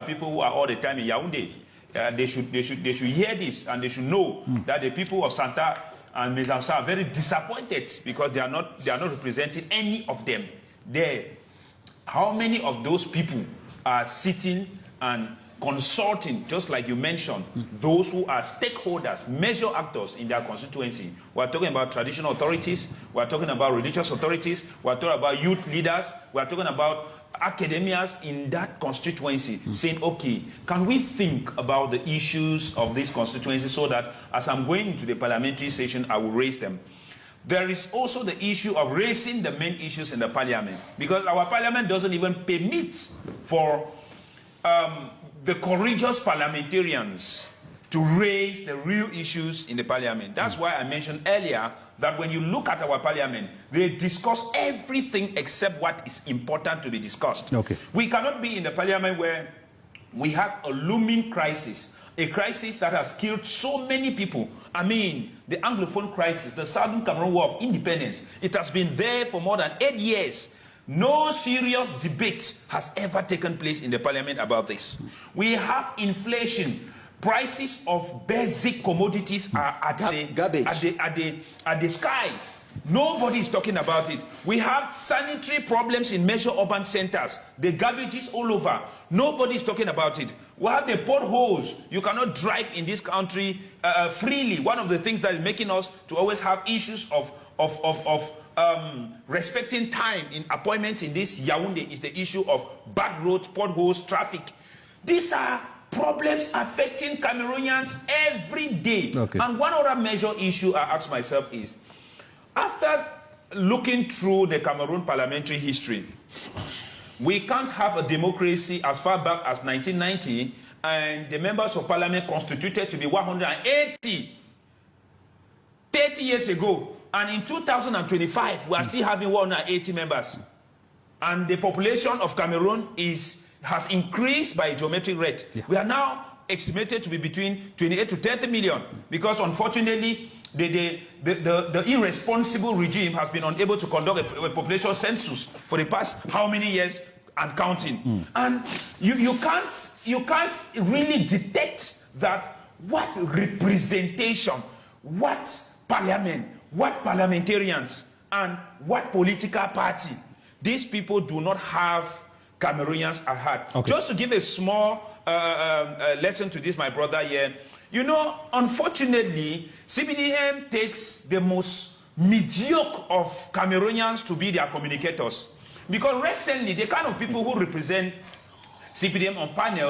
people who are all the time in Yaoundé. They should hear this, and they should know that the people of Santa and Mezamsa are very disappointed because they are not representing any of them there. How many of those people are sitting and consulting, just like you mentioned, those who are stakeholders, major actors in their constituency? We are talking about traditional authorities, we are talking about religious authorities, we are talking about youth leaders, we are talking about academias in that constituency, saying, okay, can we think about the issues of this constituency so that as I'm going into the parliamentary session, I will raise them. There is also the issue of raising the main issues in the parliament, because our parliament doesn't even permit for the courageous parliamentarians to raise the real issues in the parliament. That's why I mentioned earlier that when you look at our parliament, they discuss everything except what is important to be discussed. Okay. We cannot be in the parliament where we have a looming crisis, a crisis that has killed so many people. I mean, the Anglophone crisis, the Southern Cameroon War of Independence, it has been there for more than 8 years. No serious debate has ever taken place in the parliament about this. We have inflation. Prices of basic commodities are at the sky. Nobody is talking about it. We have sanitary problems in major urban centers. The garbage is all over. Nobody is talking about it. We have the potholes. You cannot drive in this country freely. One of the things that is making us to always have issues of respecting time in appointments in this Yaoundé is the issue of bad roads, potholes, traffic. These are problems affecting Cameroonians every day. Okay. And one other major issue I ask myself is, after looking through the Cameroon parliamentary history, we can't have a democracy as far back as 1990, and the members of parliament constituted to be 180 30 years ago. And in 2025, we are still having 180 members. And the population of Cameroon has increased by a geometric rate. Yeah. We are now estimated to be between 28 to 30 million, because unfortunately, the irresponsible regime has been unable to conduct a population census for the past how many years and counting. And you can't really detect that what representation, what parliament, what parliamentarians, and what political party. These people do not have Cameroonians at heart. Okay. Just to give a small lesson to this, my brother here, you know, unfortunately, CBDM takes the most mediocre of Cameroonians to be their communicators. Because recently, the kind of people who represent CPDM on panels